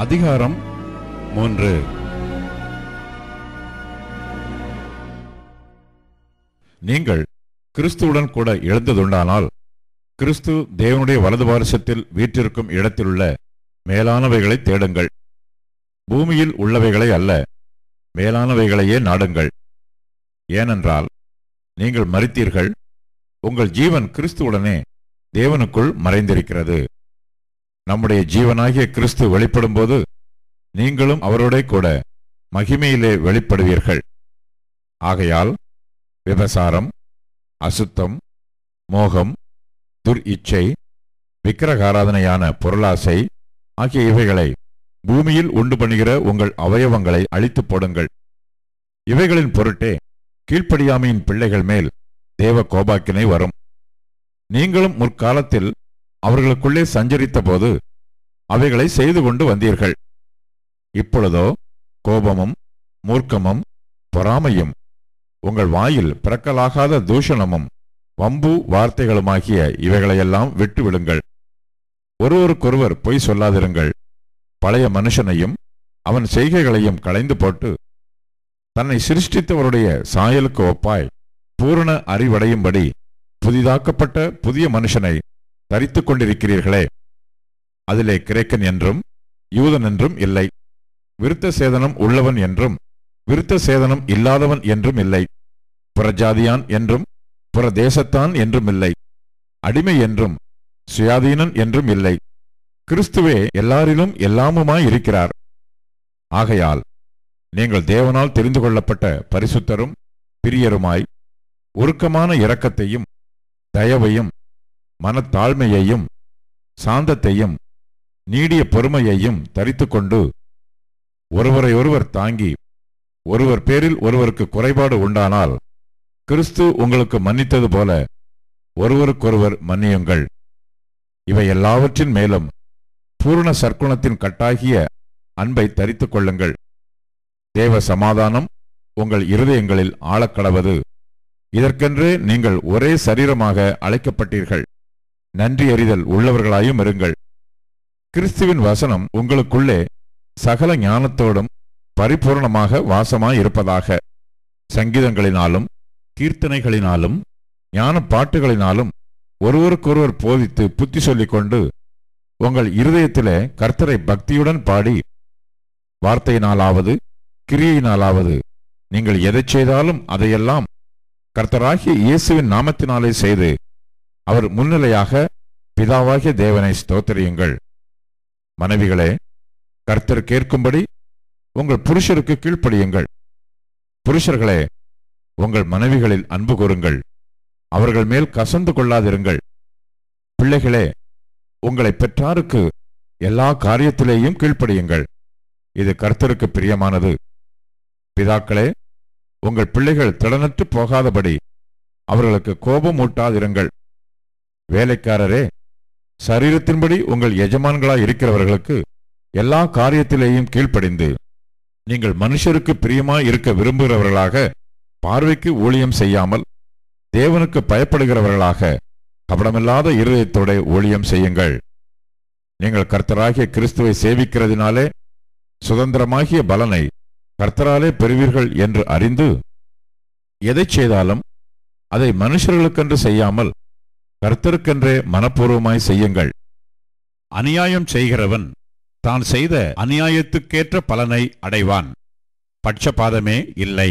அதிகாரம் 3. நீங்கள் கிறிஸ்துவுடன் கூட எழுந்ததுண்டானால் கிறிஸ்து தேவனுடைய வலது பாரிசத்தில் வீற்றிருக்கும் இடத்திலுள்ள மேலானவைகளை தேடுங்கள். பூமியில் உள்ளவைகளை அல்ல, மேலானவைகளையே நாடுங்கள். ஏனென்றால் நீங்கள் மரித்தீர்கள், உங்கள் ஜீவன் கிறிஸ்துவுடனே தேவனுக்குள் மறைந்திருக்கிறது. நம்முடைய ஜீவனாகிய கிறிஸ்து வெளிப்படும்போது நீங்களும் அவரோட கூட மகிமையிலே வெளிப்படுவீர்கள். ஆகையால் விபசாரம், அசுத்தம், மோகம், துர் இச்சை, விக்கிரகாராதனையான பொருளாசை ஆகிய இவைகளை பூமியில் உண்டு பண்ணுகிற உங்கள் அவயவங்களை அழித்து போடுங்கள். இவைகளின் பொருட்டே கீழ்ப்படியாமையின் பிள்ளைகள் மேல் தேவ கோபாக்கினை வரும். நீங்களும் முற்காலத்தில் அவர்களுக்குள்ளே சஞ்சரித்த போது அவைகளை செய்து கொண்டு வந்தீர்கள். இப்பொழுதோ கோபமும் மூர்க்கமும் பொறாமையும் உங்கள் வாயில் பிறக்கலாகாத தூஷணமும் வம்பு வார்த்தைகளுமாகிய இவைகளையெல்லாம் விட்டுவிடுங்கள். ஒருவருக்கொருவர் பொய் சொல்லாதிருங்கள். பழைய மனுஷனையும் அவன் செய்கைகளையும் களைந்து போட்டு தன்னை சிருஷ்டித்தவருடைய சாயலுக்கு ஒப்பாய் பூரண அறிவடையும்படி புதிதாக்கப்பட்ட புதிய மனுஷனை தரித்துக் கொண்டிருக்கிறீர்களே. அதிலே கிரேக்கன் என்றும் யூதன் என்றும் இல்லை, விருத்த சேதனம் உள்ளவன் என்றும் விருத்த சேதனம் இல்லாதவன் என்றும் இல்லை, புறஜாதியான் என்றும் புறதேசத்தான் என்றும் இல்லை, அடிமை என்றும் சுயாதீனன் என்றும் இல்லை. கிறிஸ்துவே எல்லாரிலும் எல்லாமுமாயிருக்கிறார். ஆகையால் நீங்கள் தேவனால் தெரிந்து கொள்ளப்பட்ட பரிசுத்தரும் பிரியருமாய் உருக்கமான இரக்கத்தையும் தயவையும் மனத்தாழ்மையையும் சாந்தத்தையும் நீடிய பொறுமையையும் தரித்துக்கொண்டு ஒருவரையொருவர் தாங்கி ஒருவர் பேரில் ஒருவருக்கு குறைபாடு உண்டானால் கிறிஸ்து உங்களுக்கு மன்னித்தது போல ஒருவருக்கொருவர் மன்னியுங்கள். இவை எல்லாவற்றின் மேலும் பூரண சற்குணத்தின் கட்டாகிய அன்பை தரித்துக் கொள்ளுங்கள். தேவ சமாதானம் உங்கள் இருதயங்களில் ஆழக்கடவது. இதற்கென்றே நீங்கள் ஒரே சரீரமாக அழைக்கப்பட்டீர்கள். நன்றி அறிதல் உள்ளவர்களாயும் இருங்கள். கிறிஸ்துவின் வசனம் உங்களுக்குள்ளே சகல ஞானத்தோடும் பரிபூர்ணமாக வாசமாயிருப்பதாக. சங்கீதங்களினாலும் கீர்த்தனைகளினாலும் ஞான பாட்டுகளினாலும் ஒருவருக்கொருவர் போதித்து புத்தி சொல்லிக் கொண்டு உங்கள் இருதயத்திலே கர்த்தரை பக்தியுடன் பாடி வார்த்தையினாலாவது கிரியையினாலாவது நீங்கள் எதை செய்தாலும் அதையெல்லாம் கர்த்தராகிய இயேசுவின் நாமத்தினாலே செய்து அவர் முன்னிலையாக பிதாவாகிய தேவனை ஸ்தோத்திரியுங்கள். மனைவிகளே, கர்த்தர் கேட்கும்படி உங்கள் புருஷருக்கு கீழ்ப்படியுங்கள். புருஷர்களே, உங்கள் மனைவிகளில் அன்பு கூறுங்கள், அவர்கள் மேல் கசந்து கொள்ளாதிருங்கள். பிள்ளைகளே, உங்களை பெற்றாருக்கு எல்லா காரியத்திலேயும் கீழ்ப்படியுங்கள், இது கர்த்தருக்கு பிரியமானது. பிதாக்களே, உங்கள் பிள்ளைகள் திடனற்று போகாதபடி அவர்களுக்கு கோபம் ஊட்டாதிருங்கள். வேலைக்காரரே, சரீரத்தின்படி உங்கள் எஜமான்களாய் இருக்கிறவர்களுக்கு எல்லா காரியத்திலேயும் கீழ்ப்படிந்து நீங்கள் மனுஷருக்கு பிரியமாய் இருக்க விரும்புகிறவர்களாக பார்வைக்கு ஊழியம் செய்யாமல் தேவனுக்கு பயப்படுகிறவர்களாக கபடமில்லாத இருதயத்தோட ஊழியம் செய்யுங்கள். நீங்கள் கர்த்தராகிய கிறிஸ்துவை சேவிக்கிறதினாலே சுதந்திரமாகிய பலனை கர்த்தராலே பெறுவீர்கள் என்று அறிந்து எதை செய்தாலும் அதை மனுஷர்களுக்கென்று செய்யாமல் கர்த்தருக்கென்றே மனப்பூர்வமாய் செய்யுங்கள். அநியாயம் செய்கிறவன் தான் செய்த அநியாயத்துக்கேற்ற பலனை அடைவான். பட்சபாதமே இல்லை.